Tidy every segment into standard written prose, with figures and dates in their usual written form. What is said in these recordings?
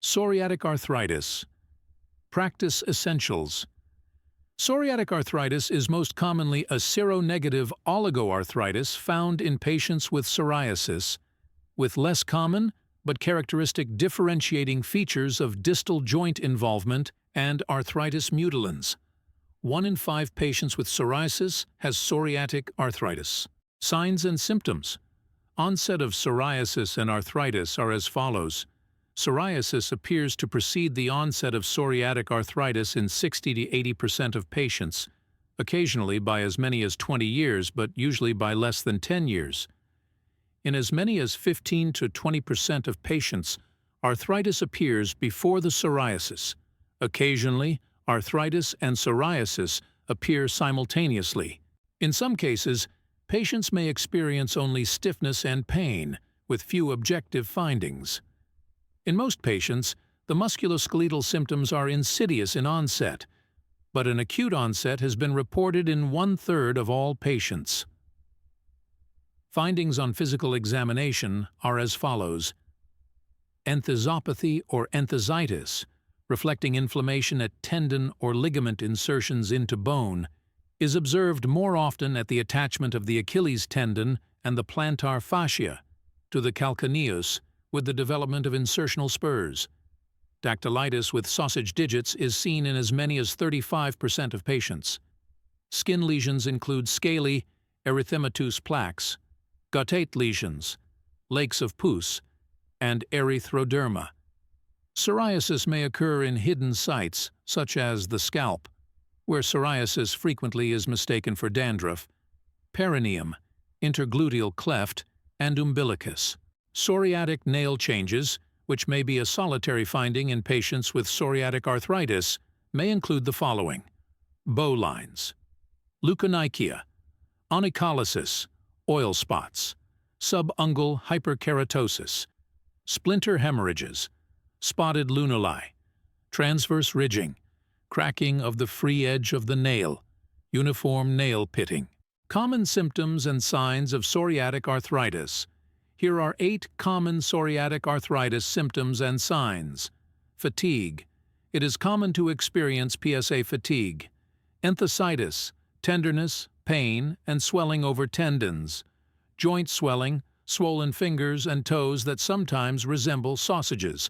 Psoriatic arthritis. Practice essentials. Psoriatic arthritis is most commonly a seronegative oligoarthritis found in patients with psoriasis, with less common but characteristic differentiating features of distal joint involvement and arthritis mutilans. 1 in 5 patients with psoriasis has psoriatic arthritis. Signs and symptoms. Onset of psoriasis and arthritis are as follows. Psoriasis appears to precede the onset of psoriatic arthritis in 60 to 80% of patients, occasionally by as many as 20 years, but usually by less than 10 years. In as many as 15 to 20% of patients, arthritis appears before the psoriasis. Occasionally, arthritis and psoriasis appear simultaneously. In some cases, patients may experience only stiffness and pain, with few objective findings. In most patients, the musculoskeletal symptoms are insidious in onset, but an acute onset has been reported in 1/3 of all patients. Findings on physical examination are as follows. Enthesopathy or enthesitis, reflecting inflammation at tendon or ligament insertions into bone, is observed more often at the attachment of the Achilles tendon and the plantar fascia to the calcaneus with the development of insertional spurs. Dactylitis with sausage digits is seen in as many as 35% of patients. Skin lesions include scaly erythematous plaques, guttate lesions, lakes of pus, and erythroderma. Psoriasis may occur in hidden sites, such as the scalp, where psoriasis frequently is mistaken for dandruff, perineum, intergluteal cleft, and umbilicus. Psoriatic nail changes, which may be a solitary finding in patients with psoriatic arthritis, may include the following: bowlines, leukonychia, onycholysis, oil spots, subungual hyperkeratosis, splinter hemorrhages, spotted lunulae, transverse ridging, cracking of the free edge of the nail, uniform nail pitting. Common symptoms and signs of psoriatic arthritis. Here are 8 common psoriatic arthritis symptoms and signs. Fatigue. It is common to experience PSA fatigue. Enthesitis, tenderness, pain, and swelling over tendons. Joint swelling, swollen fingers and toes that sometimes resemble sausages.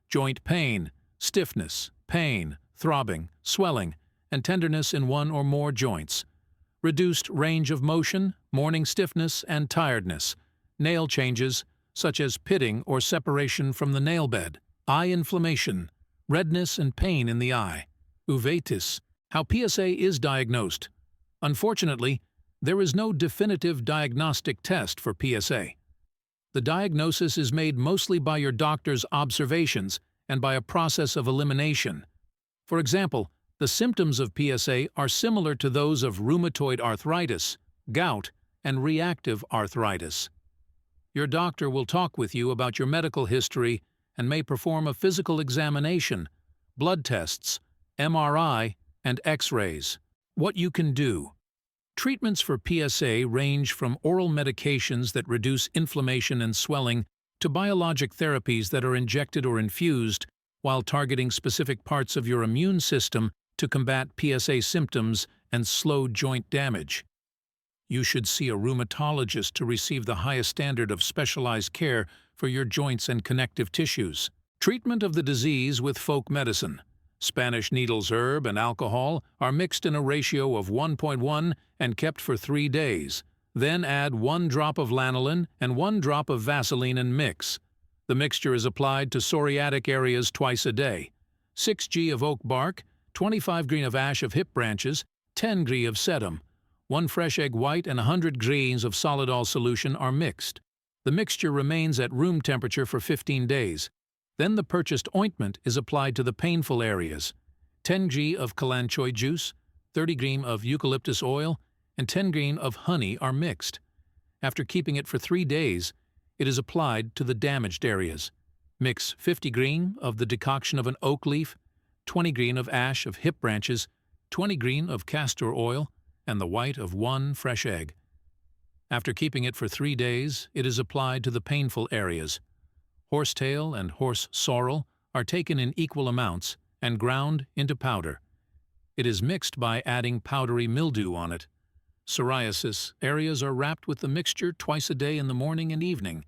Joint pain, stiffness, pain, throbbing, swelling, and tenderness in one or more joints. Reduced range of motion, morning stiffness, and tiredness. Nail changes, such as pitting or separation from the nail bed. Eye inflammation, redness and pain in the eye. Uveitis. How PSA is diagnosed. Unfortunately, there is no definitive diagnostic test for PSA. The diagnosis is made mostly by your doctor's observations and by a process of elimination. For example, the symptoms of PSA are similar to those of rheumatoid arthritis, gout, and reactive arthritis. Your doctor will talk with you about your medical history and may perform a physical examination, blood tests, MRI, and X-rays. What you can do. Treatments for PSA range from oral medications that reduce inflammation and swelling to biologic therapies that are injected or infused while targeting specific parts of your immune system to combat PSA symptoms and slow joint damage. You should see a rheumatologist to receive the highest standard of specialized care for your joints and connective tissues. Treatment of the disease with folk medicine. Spanish needles, herb, and alcohol are mixed in a ratio of 1:1 and kept for 3 days. Then add 1 drop of lanolin and 1 drop of Vaseline and mix. The mixture is applied to psoriatic areas twice a day. 6 g of oak bark, 25 g of ash of hip branches, 10 g of sedum, 1 fresh egg white and 100 g of solidol solution are mixed. The mixture remains at room temperature for 15 days. Then the purchased ointment is applied to the painful areas. 10 g of kalanchoy juice, 30 g of eucalyptus oil, and 10 g of honey are mixed. After keeping it for 3 days, it is applied to the damaged areas. Mix 50 g of the decoction of an oak leaf, 20 g of ash of hip branches, 20 g of castor oil, and the white of 1 fresh egg. After keeping it for 3 days, it is applied to the painful areas. Horsetail and horse sorrel are taken in equal amounts and ground into powder. It is mixed by adding powdery mildew on it. Psoriasis areas are wrapped with the mixture twice a day in the morning and evening,